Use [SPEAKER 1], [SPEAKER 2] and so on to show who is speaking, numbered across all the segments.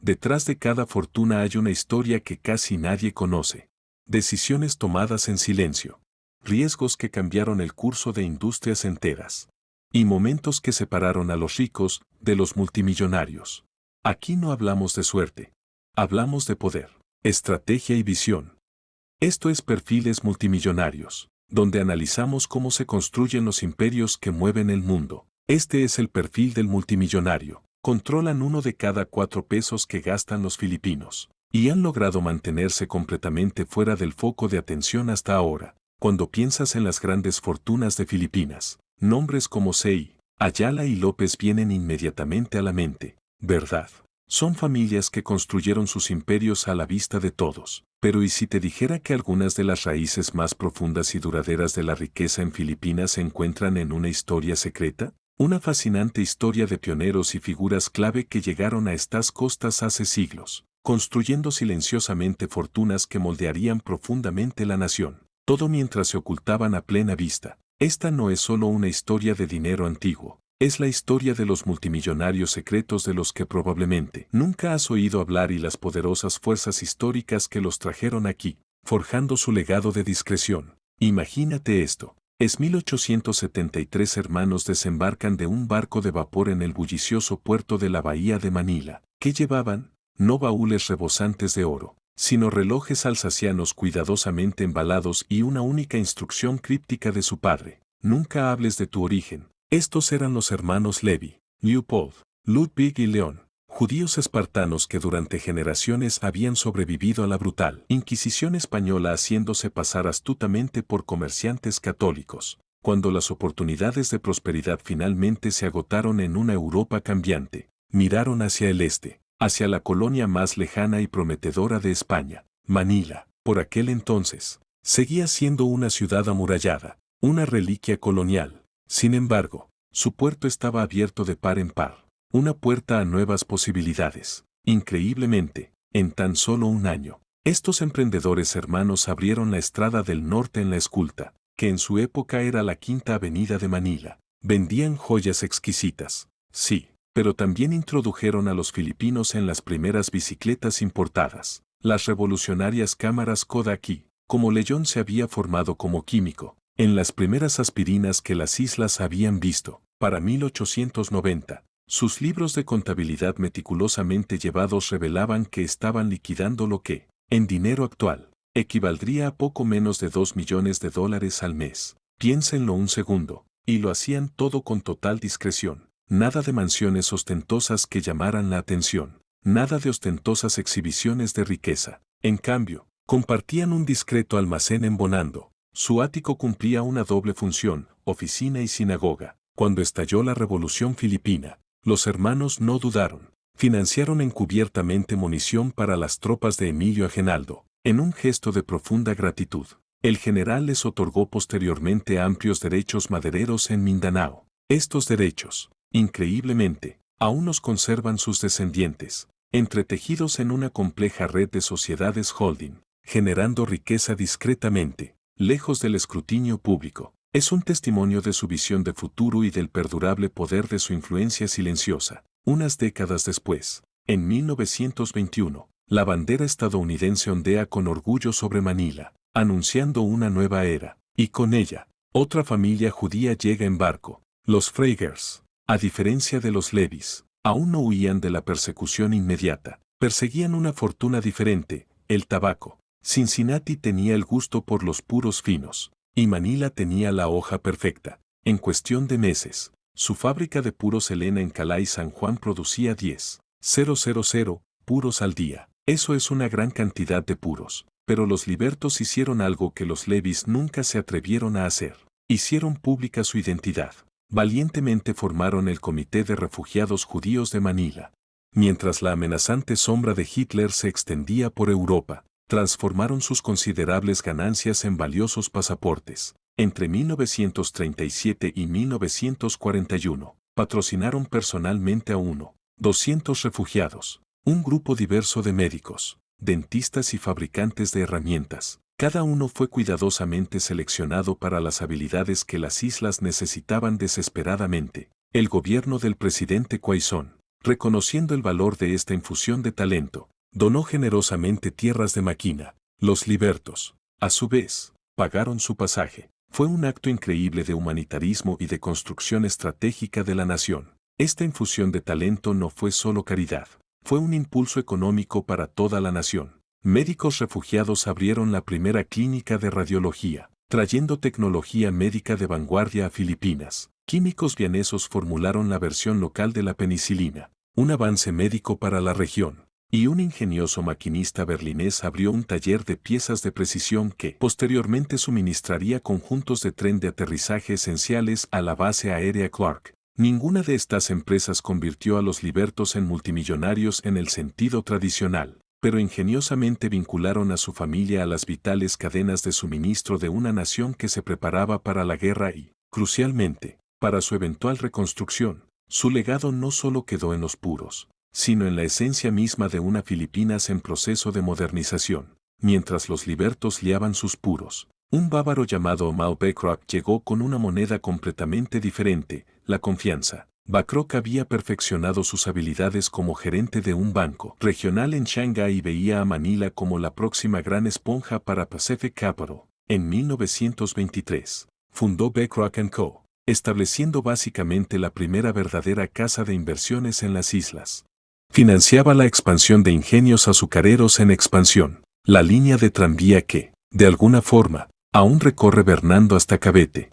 [SPEAKER 1] Detrás de cada fortuna hay una historia que casi nadie conoce. Decisiones tomadas en silencio. Riesgos que cambiaron el curso de industrias enteras. Y momentos que separaron a los ricos de los multimillonarios. Aquí no hablamos de suerte. Hablamos de poder, estrategia y visión. Esto es Perfiles Multimillonarios, donde analizamos cómo se construyen los imperios que mueven el mundo. Este es el perfil del multimillonario. Controlan 1 de cada 4 pesos que gastan los filipinos, y han logrado mantenerse completamente fuera del foco de atención hasta ahora. Cuando piensas en las grandes fortunas de Filipinas, nombres como Sei, Ayala y López vienen inmediatamente a la mente, ¿verdad? Son familias que construyeron sus imperios a la vista de todos. Pero ¿y si te dijera que algunas de las raíces más profundas y duraderas de la riqueza en Filipinas se encuentran en una historia secreta? Una fascinante historia de pioneros y figuras clave que llegaron a estas costas hace siglos, construyendo silenciosamente fortunas que moldearían profundamente la nación, todo mientras se ocultaban a plena vista. Esta no es solo una historia de dinero antiguo, es la historia de los multimillonarios secretos de los que probablemente nunca has oído hablar y las poderosas fuerzas históricas que los trajeron aquí, forjando su legado de discreción. Imagínate esto. Es 1873. Hermanos desembarcan de un barco de vapor en el bullicioso puerto de la bahía de Manila. ¿Qué llevaban? No baúles rebosantes de oro, sino relojes alsacianos cuidadosamente embalados y una única instrucción críptica de su padre: nunca hables de tu origen. Estos eran los hermanos Levi, Leopold, Ludwig y León, judíos espartanos que durante generaciones habían sobrevivido a la brutal Inquisición española haciéndose pasar astutamente por comerciantes católicos. Cuando las oportunidades de prosperidad finalmente se agotaron en una Europa cambiante, miraron hacia el este, hacia la colonia más lejana y prometedora de España, Manila. Por aquel entonces, seguía siendo una ciudad amurallada, una reliquia colonial. Sin embargo, su puerto estaba abierto de par en par. Una puerta a nuevas posibilidades. Increíblemente, en tan solo un año, estos emprendedores hermanos abrieron la Estrada del Norte en La Esculta, que en su época era la Quinta Avenida de Manila. Vendían joyas exquisitas, sí, pero también introdujeron a los filipinos en las primeras bicicletas importadas, las revolucionarias cámaras Kodak y, como Leyón se había formado como químico, en las primeras aspirinas que las islas habían visto. Para 1890, sus libros de contabilidad meticulosamente llevados revelaban que estaban liquidando lo que, en dinero actual, equivaldría a poco menos de $2 millones al mes. Piénsenlo un segundo, y lo hacían todo con total discreción. Nada de mansiones ostentosas que llamaran la atención, nada de ostentosas exhibiciones de riqueza. En cambio, compartían un discreto almacén en Bonando. Su ático cumplía una doble función, oficina y sinagoga. Cuando estalló la Revolución Filipina, los hermanos no dudaron. Financiaron encubiertamente munición para las tropas de Emilio Aguinaldo. En un gesto de profunda gratitud, el general les otorgó posteriormente amplios derechos madereros en Mindanao. Estos derechos, increíblemente, aún los conservan sus descendientes, entretejidos en una compleja red de sociedades holding, generando riqueza discretamente, lejos del escrutinio público. Es un testimonio de su visión de futuro y del perdurable poder de su influencia silenciosa. Unas décadas después, en 1921, la bandera estadounidense ondea con orgullo sobre Manila, anunciando una nueva era, y con ella, otra familia judía llega en barco. Los Freigers, a diferencia de los Levis, aún no huían de la persecución inmediata. Perseguían una fortuna diferente, el tabaco. Cincinnati tenía el gusto por los puros finos, y Manila tenía la hoja perfecta. En cuestión de meses, su fábrica de puros Helena en Calais, San Juan producía 10,000 puros al día. Eso es una gran cantidad de puros, pero los libertos hicieron algo que los Levis nunca se atrevieron a hacer. Hicieron pública su identidad. Valientemente formaron el Comité de Refugiados Judíos de Manila. Mientras la amenazante sombra de Hitler se extendía por Europa, transformaron sus considerables ganancias en valiosos pasaportes. Entre 1937 y 1941, patrocinaron personalmente a 200 refugiados, un grupo diverso de médicos, dentistas y fabricantes de herramientas. Cada uno fue cuidadosamente seleccionado para las habilidades que las islas necesitaban desesperadamente. El gobierno del presidente Quezon reconociendo el valor de esta infusión de talento, donó generosamente tierras de Maquina. Los libertos, a su vez, pagaron su pasaje. Fue un acto increíble de humanitarismo y de construcción estratégica de la nación. Esta infusión de talento no fue solo caridad, fue un impulso económico para toda la nación. Médicos refugiados abrieron la primera clínica de radiología, trayendo tecnología médica de vanguardia a Filipinas. Químicos vieneses formularon la versión local de la penicilina, un avance médico para la región. Y un ingenioso maquinista berlinés abrió un taller de piezas de precisión que posteriormente suministraría conjuntos de tren de aterrizaje esenciales a la base aérea Clark. Ninguna de estas empresas convirtió a los libertos en multimillonarios en el sentido tradicional, pero ingeniosamente vincularon a su familia a las vitales cadenas de suministro de una nación que se preparaba para la guerra y, crucialmente, para su eventual reconstrucción. Su legado no solo quedó en los puros, sino en la esencia misma de una Filipinas en proceso de modernización. Mientras los libertos liaban sus puros, un bávaro llamado Mao Bacroc llegó con una moneda completamente diferente, la confianza. Bacroc había perfeccionado sus habilidades como gerente de un banco regional en Shanghái y veía a Manila como la próxima gran esponja para Pacific Capital. En 1923, fundó Bacroc & Co., estableciendo básicamente la primera verdadera casa de inversiones en las islas. Financiaba la expansión de ingenios azucareros en expansión, la línea de tranvía que, de alguna forma, aún recorre Bernardo hasta Cabete.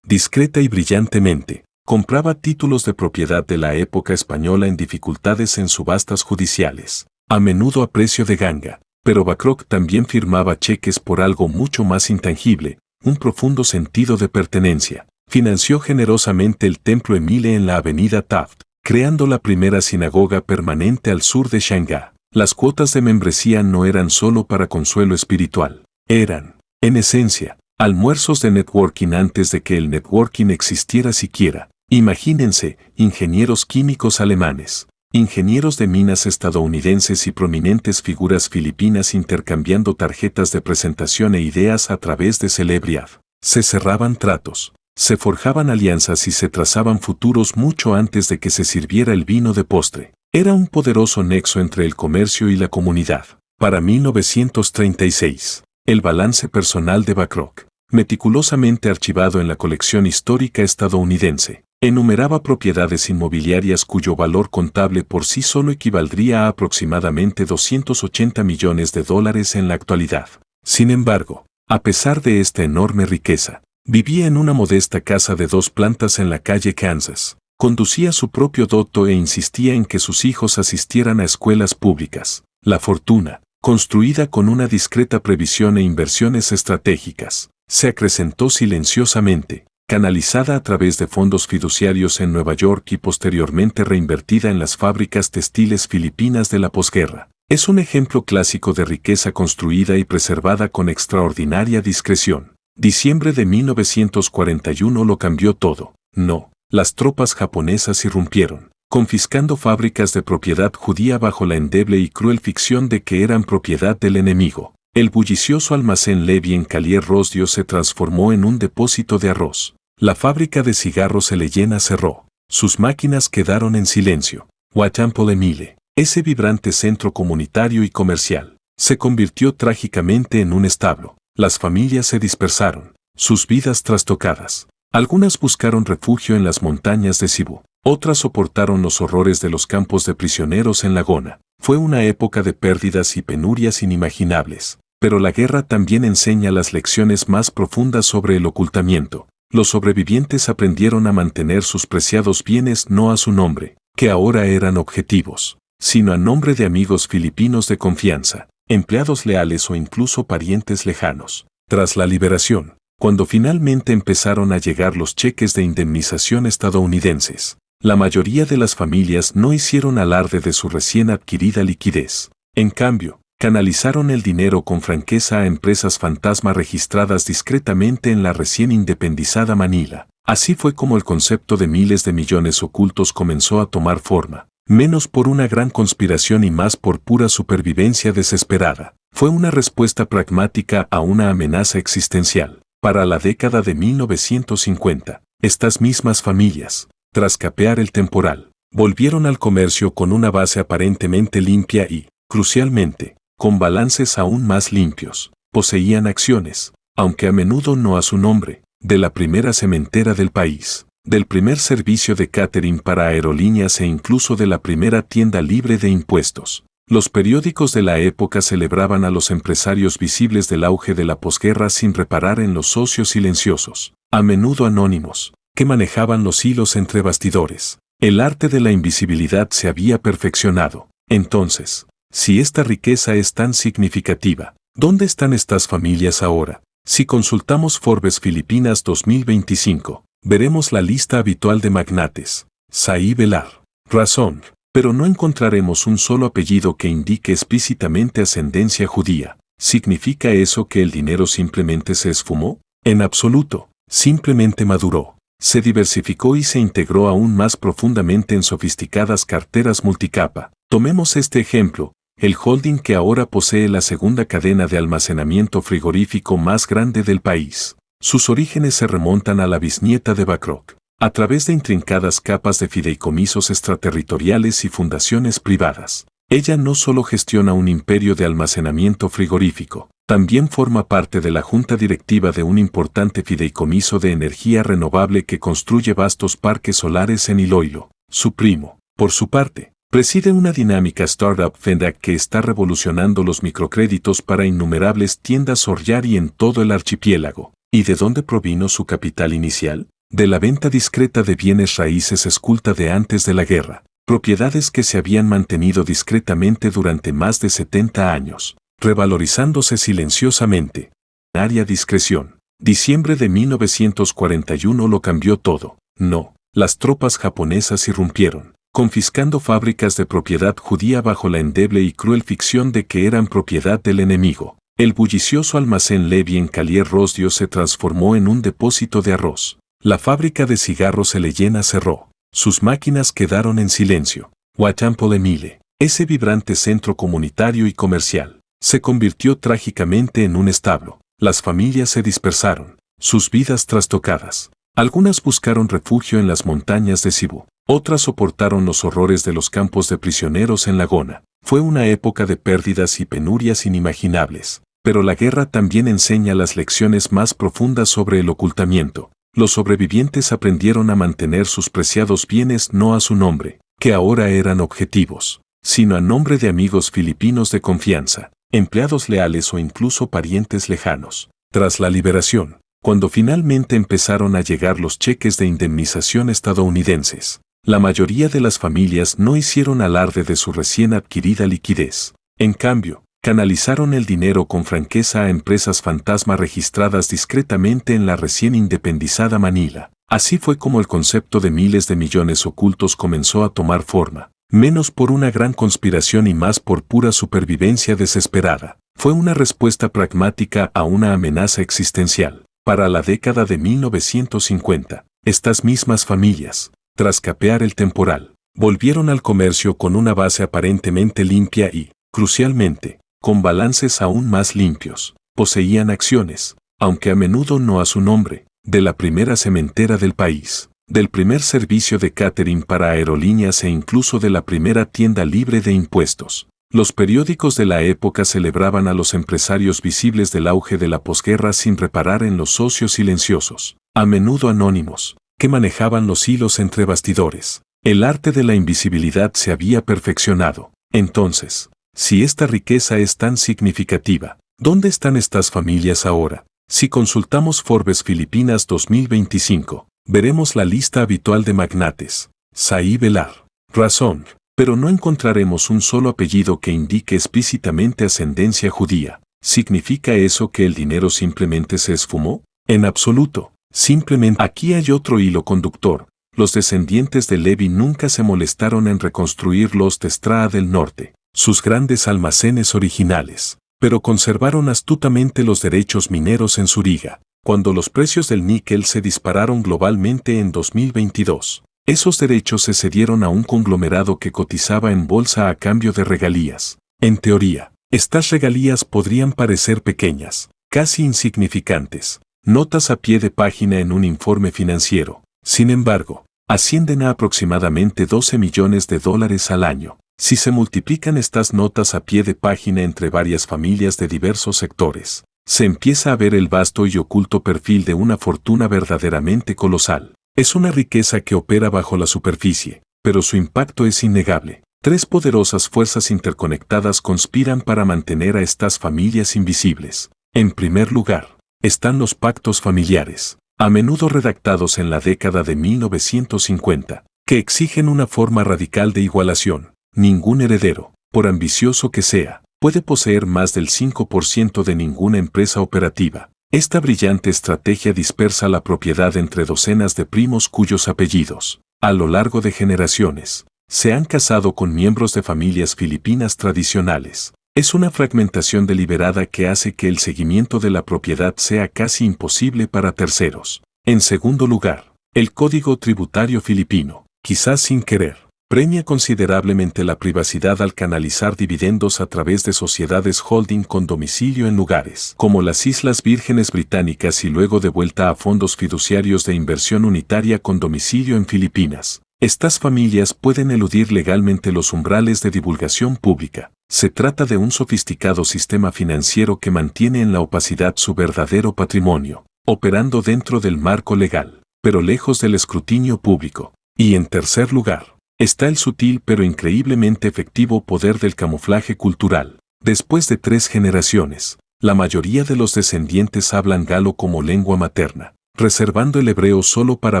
[SPEAKER 1] Discreta y brillantemente, compraba títulos de propiedad de la época española en dificultades en subastas judiciales, a menudo a precio de ganga, pero Bacroc también firmaba cheques por algo mucho más intangible, un profundo sentido de pertenencia. Financió generosamente el Templo Emile en la avenida Taft, creando la primera sinagoga permanente al sur de Shanghái. Las cuotas de membresía no eran solo para consuelo espiritual, eran, en esencia, almuerzos de networking antes de que el networking existiera siquiera. Imagínense, ingenieros químicos alemanes, ingenieros de minas estadounidenses y prominentes figuras filipinas intercambiando tarjetas de presentación e ideas a través de Celebriad. Se cerraban tratos, se forjaban alianzas y se trazaban futuros mucho antes de que se sirviera el vino de postre. Era un poderoso nexo entre el comercio y la comunidad. Para 1936, el balance personal de Bacroc, meticulosamente archivado en la colección histórica estadounidense, enumeraba propiedades inmobiliarias cuyo valor contable por sí solo equivaldría a aproximadamente 280 millones de dólares en la actualidad. Sin embargo, a pesar de esta enorme riqueza, vivía en una modesta casa de 2 plantas en la calle Kansas. Conducía su propio auto e insistía en que sus hijos asistieran a escuelas públicas. La fortuna, construida con una discreta previsión e inversiones estratégicas, se acrecentó silenciosamente, canalizada a través de fondos fiduciarios en Nueva York y posteriormente reinvertida en las fábricas textiles filipinas de la posguerra. Es un ejemplo clásico de riqueza construida y preservada con extraordinaria discreción. Diciembre de 1941 lo cambió todo. No, las tropas japonesas irrumpieron, confiscando fábricas de propiedad judía bajo la endeble y cruel ficción de que eran propiedad del enemigo. El bullicioso almacén Levy en Callier-Rosdio se transformó en un depósito de arroz. La fábrica de cigarros Helena cerró. Sus máquinas quedaron en silencio. Temple Emile, ese vibrante centro comunitario y comercial, se convirtió trágicamente en un establo. Las familias se dispersaron, sus vidas trastocadas. Algunas buscaron refugio en las montañas de Cibú, otras soportaron los horrores de los campos de prisioneros en Lagona. Fue una época de pérdidas y penurias inimaginables. Pero la guerra también enseña las lecciones más profundas sobre el ocultamiento. Los sobrevivientes aprendieron a mantener sus preciados bienes no a su nombre, que ahora eran objetivos, sino a nombre de amigos filipinos de confianza, empleados leales o incluso parientes lejanos. Tras la liberación, cuando finalmente empezaron a llegar los cheques de indemnización estadounidenses, la mayoría de las familias no hicieron alarde de su recién adquirida liquidez. En cambio, canalizaron el dinero con franqueza a empresas fantasma registradas discretamente en la recién independizada Manila. Así fue como el concepto de miles de millones ocultos comenzó a tomar forma, menos por una gran conspiración y más por pura supervivencia desesperada. Fue una respuesta pragmática a una amenaza existencial. Para la década de 1950, estas mismas familias, tras capear el temporal, Volvieron al comercio con una base aparentemente limpia y, crucialmente, con balances aún más limpios. Poseían acciones, aunque a menudo no a su nombre, de la primera cementera del país, del primer servicio de catering para aerolíneas e incluso de la primera tienda libre de impuestos. Los periódicos de la época celebraban a los empresarios visibles del auge de la posguerra sin reparar en los socios silenciosos, a menudo anónimos, que manejaban los hilos entre bastidores. El arte de la invisibilidad se había perfeccionado. Entonces, si esta riqueza es tan significativa, ¿dónde están estas familias ahora? Si consultamos Forbes Filipinas 2025, veremos la lista habitual de magnates. Saí Velar. Razón. Pero no encontraremos un solo apellido que indique explícitamente ascendencia judía. ¿Significa eso que el dinero simplemente se esfumó? En absoluto. Simplemente maduró. Se diversificó y se integró aún más profundamente en sofisticadas carteras multicapa. Tomemos este ejemplo, el holding que ahora posee la segunda cadena de almacenamiento frigorífico más grande del país. Sus orígenes se remontan a la bisnieta de Bacroc, a través de intrincadas capas de fideicomisos extraterritoriales y fundaciones privadas. Ella no solo gestiona un imperio de almacenamiento frigorífico, también forma parte de la junta directiva de un importante fideicomiso de energía renovable que construye vastos parques solares en Iloilo. Su primo, por su parte, preside una dinámica startup fintech que está revolucionando los microcréditos para innumerables tiendas Oryari en todo el archipiélago. ¿Y de dónde provino su capital inicial? De la venta discreta de bienes raíces esculta de antes de la guerra, propiedades que se habían mantenido discretamente durante más de 70 años, revalorizándose silenciosamente. Área discreción. Diciembre de 1941 lo cambió todo. No, las tropas japonesas irrumpieron, confiscando fábricas de propiedad judía bajo la endeble y cruel ficción de que eran propiedad del enemigo. El bullicioso almacén Levi en Callier-Rosdio se transformó en un depósito de arroz. La fábrica de cigarros Helena cerró. Sus máquinas quedaron en silencio. Guatemala, ese vibrante centro comunitario y comercial, se convirtió trágicamente en un establo. Las familias se dispersaron, sus vidas trastocadas. Algunas buscaron refugio en las montañas de Cibú, otras soportaron los horrores de los campos de prisioneros en Lagona. Fue una época de pérdidas y penurias inimaginables, pero la guerra también enseña las lecciones más profundas sobre el ocultamiento. Los sobrevivientes aprendieron a mantener sus preciados bienes no a su nombre, que ahora eran objetivos, sino a nombre de amigos filipinos de confianza, empleados leales o incluso parientes lejanos. Tras la liberación, cuando finalmente empezaron a llegar los cheques de indemnización estadounidenses, la mayoría de las familias no hicieron alarde de su recién adquirida liquidez. En cambio, canalizaron el dinero con franqueza a empresas fantasma registradas discretamente en la recién independizada Manila. Así fue como el concepto de miles de millones ocultos comenzó a tomar forma, menos por una gran conspiración y más por pura supervivencia desesperada. Fue una respuesta pragmática a una amenaza existencial. Para la década de 1950, estas mismas familias, tras capear el temporal, volvieron al comercio con una base aparentemente limpia y, crucialmente, con balances aún más limpios. Poseían acciones, aunque a menudo no a su nombre, de la primera cementera del país, del primer servicio de catering para aerolíneas e incluso de la primera tienda libre de impuestos. Los periódicos de la época celebraban a los empresarios visibles del auge de la posguerra sin reparar en los socios silenciosos, a menudo anónimos, que manejaban los hilos entre bastidores. El arte de la invisibilidad se había perfeccionado. Entonces, si esta riqueza es tan significativa, ¿dónde están estas familias ahora? Si consultamos Forbes Filipinas 2025, veremos la lista habitual de magnates. Saí Velar. Razón. Pero no encontraremos un solo apellido que indique explícitamente ascendencia judía. ¿Significa eso que el dinero simplemente se esfumó? En absoluto. Simplemente aquí hay otro hilo conductor. Los descendientes de Levi nunca se molestaron en reconstruir los Testrada del Norte, sus grandes almacenes originales, pero conservaron astutamente los derechos mineros en Zuriga. Cuando los precios del níquel se dispararon globalmente en 2022, esos derechos se cedieron a un conglomerado que cotizaba en bolsa a cambio de regalías. En teoría, estas regalías podrían parecer pequeñas, casi insignificantes, notas a pie de página en un informe financiero. Sin embargo, ascienden a aproximadamente $12 millones al año. Si se multiplican estas notas a pie de página entre varias familias de diversos sectores, se empieza a ver el vasto y oculto perfil de una fortuna verdaderamente colosal. Es una riqueza que opera bajo la superficie, pero su impacto es innegable. Tres poderosas fuerzas interconectadas conspiran para mantener a estas familias invisibles. En primer lugar, están los pactos familiares, a menudo redactados en la década de 1950, que exigen una forma radical de igualación. Ningún heredero, por ambicioso que sea, puede poseer más del 5% de ninguna empresa operativa. Esta brillante estrategia dispersa la propiedad entre docenas de primos cuyos apellidos, a lo largo de generaciones, se han casado con miembros de familias filipinas tradicionales. Es una fragmentación deliberada que hace que el seguimiento de la propiedad sea casi imposible para terceros. En segundo lugar, el Código Tributario Filipino, quizás sin querer, premia considerablemente la privacidad al canalizar dividendos a través de sociedades holding con domicilio en lugares como las Islas Vírgenes Británicas y luego de vuelta a fondos fiduciarios de inversión unitaria con domicilio en Filipinas. Estas familias pueden eludir legalmente los umbrales de divulgación pública. Se trata de un sofisticado sistema financiero que mantiene en la opacidad su verdadero patrimonio, operando dentro del marco legal, pero lejos del escrutinio público. Y en tercer lugar, está el sutil pero increíblemente efectivo poder del camuflaje cultural. Después de 3 generaciones, la mayoría de los descendientes hablan galo como lengua materna, reservando el hebreo solo para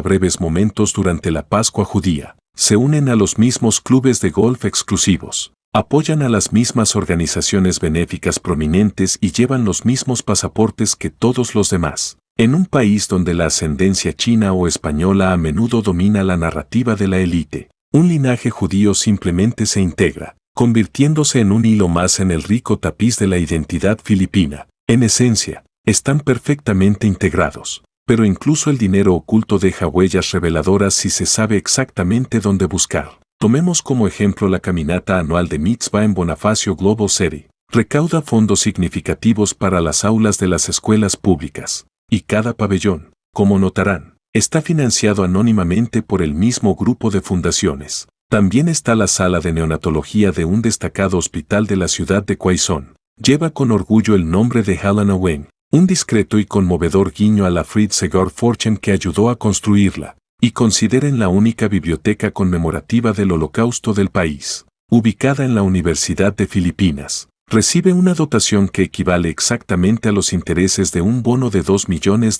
[SPEAKER 1] breves momentos durante la Pascua judía. Se unen a los mismos clubes de golf exclusivos, apoyan a las mismas organizaciones benéficas prominentes y llevan los mismos pasaportes que todos los demás. En un país donde la ascendencia china o española a menudo domina la narrativa de la élite, un linaje judío simplemente se integra, convirtiéndose en un hilo más en el rico tapiz de la identidad filipina. En esencia, están perfectamente integrados, pero incluso el dinero oculto deja huellas reveladoras si se sabe exactamente dónde buscar. Tomemos como ejemplo la caminata anual de Mitzvah en Bonifacio Global City. Recauda fondos significativos para las aulas de las escuelas públicas, y cada pabellón, como notarán, está financiado anónimamente por el mismo grupo de fundaciones. También está la sala de neonatología de un destacado hospital de la ciudad de Quezon. Lleva con orgullo el nombre de Helen Owen, un discreto y conmovedor guiño a la Fritz Segar Fortune que ayudó a construirla, y consideren la única biblioteca conmemorativa del Holocausto del país, ubicada en la Universidad de Filipinas. Recibe una dotación que equivale exactamente a los intereses de un bono de $2 millones,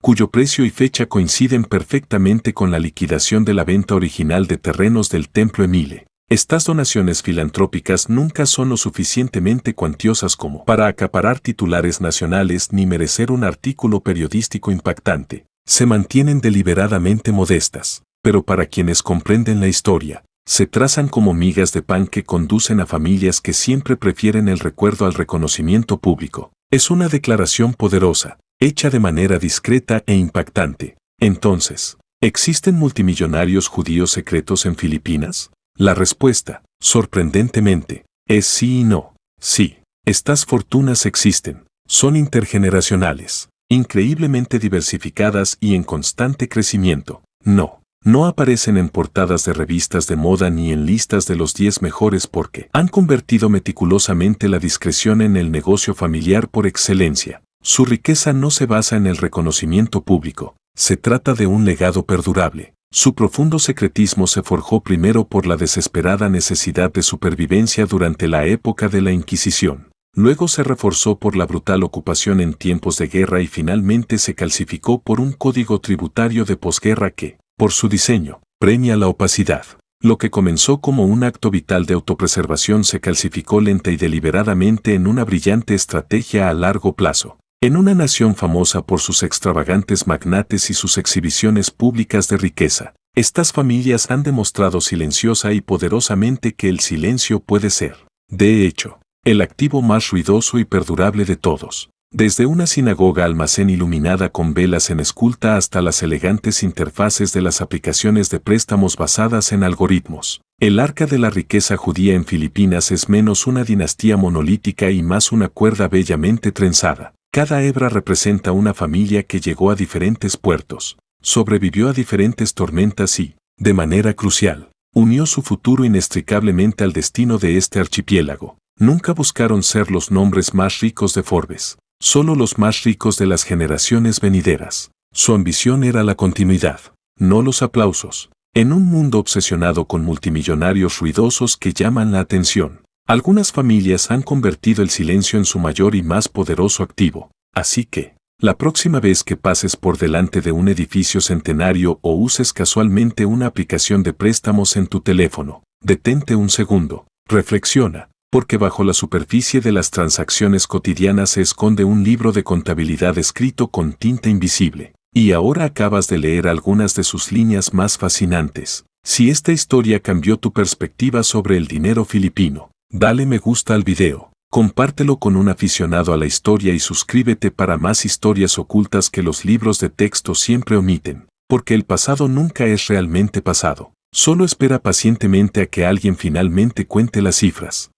[SPEAKER 1] cuyo precio y fecha coinciden perfectamente con la liquidación de la venta original de terrenos del Templo Emile. Estas donaciones filantrópicas nunca son lo suficientemente cuantiosas como para acaparar titulares nacionales ni merecer un artículo periodístico impactante. Se mantienen deliberadamente modestas, pero para quienes comprenden la historia, se trazan como migas de pan que conducen a familias que siempre prefieren el recuerdo al reconocimiento público. Es una declaración poderosa, hecha de manera discreta e impactante. Entonces, ¿existen multimillonarios judíos secretos en Filipinas? La respuesta, sorprendentemente, es sí y no. Sí, estas fortunas existen, son intergeneracionales, increíblemente diversificadas y en constante crecimiento. No aparecen en portadas de revistas de moda ni en listas de los 10 mejores porque han convertido meticulosamente la discreción en el negocio familiar por excelencia. Su riqueza no se basa en el reconocimiento público, se trata de un legado perdurable. Su profundo secretismo se forjó primero por la desesperada necesidad de supervivencia durante la época de la Inquisición. Luego se reforzó por la brutal ocupación en tiempos de guerra y finalmente se calcificó por un código tributario de posguerra que, por su diseño, premia la opacidad. Lo que comenzó como un acto vital de autopreservación se calcificó lenta y deliberadamente en una brillante estrategia a largo plazo. En una nación famosa por sus extravagantes magnates y sus exhibiciones públicas de riqueza, estas familias han demostrado silenciosa y poderosamente que el silencio puede ser, de hecho, el activo más ruidoso y perdurable de todos. Desde una sinagoga almacén iluminada con velas en esculta hasta las elegantes interfaces de las aplicaciones de préstamos basadas en algoritmos. El arca de la riqueza judía en Filipinas es menos una dinastía monolítica y más una cuerda bellamente trenzada. Cada hebra representa una familia que llegó a diferentes puertos, sobrevivió a diferentes tormentas y, de manera crucial, unió su futuro inextricablemente al destino de este archipiélago. Nunca buscaron ser los nombres más ricos de Forbes, solo los más ricos de las generaciones venideras. Su ambición era la continuidad, no los aplausos. En un mundo obsesionado con multimillonarios ruidosos que llaman la atención, algunas familias han convertido el silencio en su mayor y más poderoso activo. Así que, la próxima vez que pases por delante de un edificio centenario o uses casualmente una aplicación de préstamos en tu teléfono, detente un segundo, reflexiona, porque bajo la superficie de las transacciones cotidianas se esconde un libro de contabilidad escrito con tinta invisible. Y ahora acabas de leer algunas de sus líneas más fascinantes. Si esta historia cambió tu perspectiva sobre el dinero filipino, dale me gusta al video, compártelo con un aficionado a la historia y suscríbete para más historias ocultas que los libros de texto siempre omiten, porque el pasado nunca es realmente pasado. Solo espera pacientemente a que alguien finalmente cuente las cifras.